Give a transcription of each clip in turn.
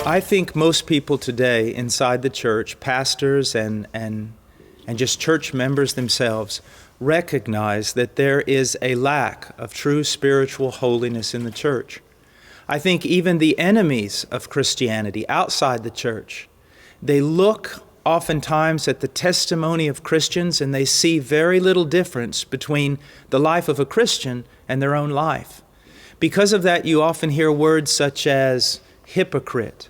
I think most people today inside the church, pastors and just church members themselves, recognize that there is a lack of true spiritual holiness in the church. I think even the enemies of Christianity outside the church, they look oftentimes at the testimony of Christians and they see very little difference between the life of a Christian and their own life. Because of that, you often hear words such as hypocrite.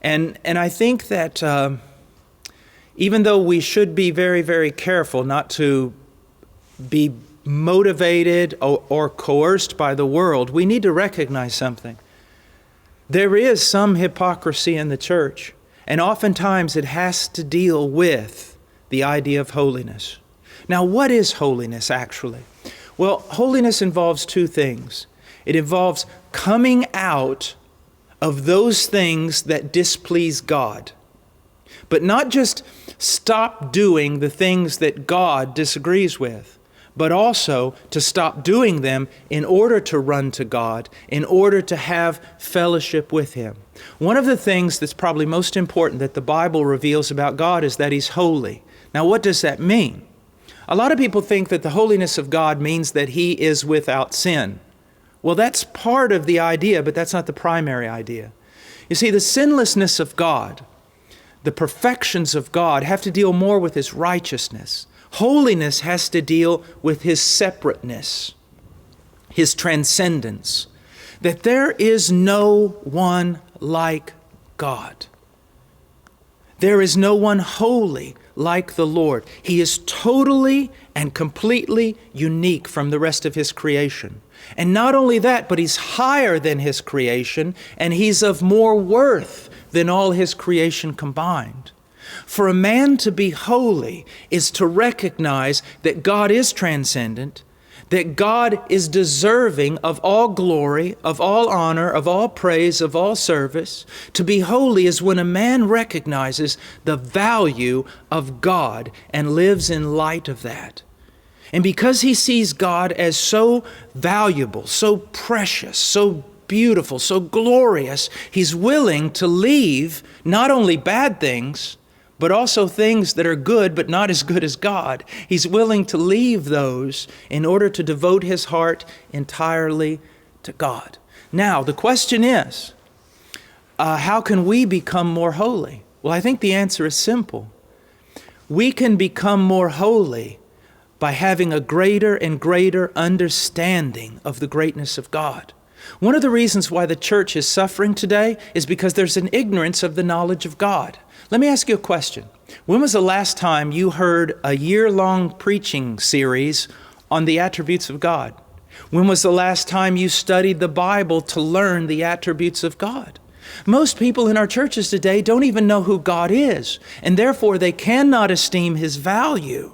And I think that even though we should be very, very careful not to be motivated or coerced by the world, we need to recognize something. There is some hypocrisy in the church, and oftentimes it has to deal with the idea of holiness. Now, what is holiness actually? Well, holiness involves two things. It involves coming out of those things that displease God, but not just stop doing the things that God disagrees with, but also to stop doing them in order to run to God, in order to have fellowship with Him. One of the things that's probably most important that the Bible reveals about God is that He's holy. Now, what does that mean? A lot of people think that the holiness of God means that He is without sin. Well, that's part of the idea, but that's not the primary idea. You see, the sinlessness of God, the perfections of God have to deal more with His righteousness. Holiness has to deal with His separateness, His transcendence, that there is no one like God. There is no one holy like the Lord. He is totally and completely unique from the rest of His creation. And not only that, but He's higher than His creation, and He's of more worth than all His creation combined. For a man to be holy is to recognize that God is transcendent, that God is deserving of all glory, of all honor, of all praise, of all service. To be holy is when a man recognizes the value of God and lives in light of that. And because he sees God as so valuable, so precious, so beautiful, so glorious, he's willing to leave not only bad things, but also things that are good but not as good as God. He's willing to leave those in order to devote his heart entirely to God. Now, the question is, how can we become more holy? Well, I think the answer is simple. We can become more holy by having a greater and greater understanding of the greatness of God. One of the reasons why the church is suffering today is because there's an ignorance of the knowledge of God. Let me ask you a question. When was the last time you heard a year-long preaching series on the attributes of God? When was the last time you studied the Bible to learn the attributes of God? Most people in our churches today don't even know who God is, and therefore they cannot esteem His value,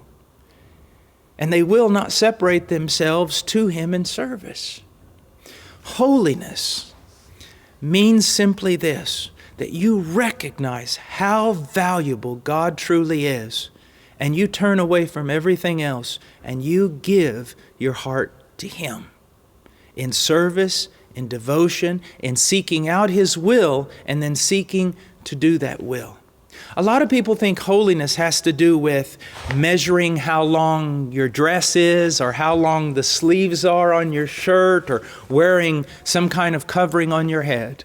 and they will not separate themselves to Him in service. Holiness means simply this, that you recognize how valuable God truly is, and you turn away from everything else, and you give your heart to Him in service, in devotion, in seeking out His will, and then seeking to do that will. A lot of people think holiness has to do with measuring how long your dress is, or how long the sleeves are on your shirt, or wearing some kind of covering on your head.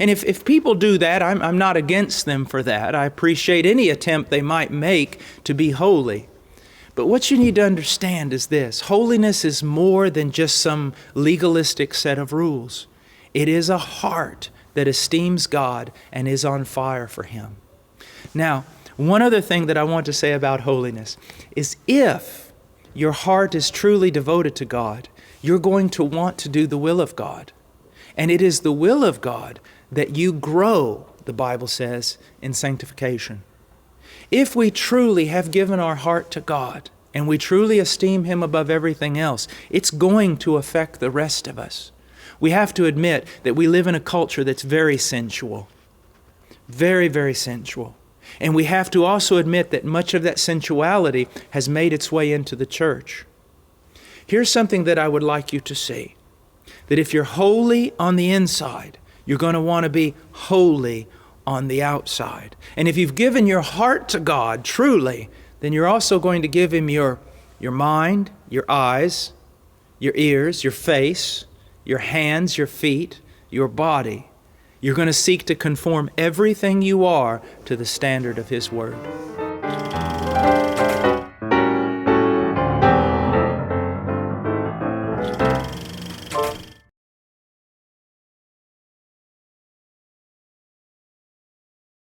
And if people do that, I'm not against them for that. I appreciate any attempt they might make to be holy. But what you need to understand is this: holiness is more than just some legalistic set of rules. It is a heart that esteems God and is on fire for Him. Now, one other thing that I want to say about holiness is if your heart is truly devoted to God, you're going to want to do the will of God. And it is the will of God that you grow, the Bible says, in sanctification. If we truly have given our heart to God and we truly esteem Him above everything else, it's going to affect the rest of us. We have to admit that we live in a culture that's very sensual, very, very sensual. And we have to also admit that much of that sensuality has made its way into the church. Here's something that I would like you to see, that if you're holy on the inside, You're going to want to be holy on the outside. And if you've given your heart to God truly, then you're also going to give Him your mind, your eyes, your ears, your face, your hands, your feet, your body. You're going to seek to conform everything you are to the standard of His Word.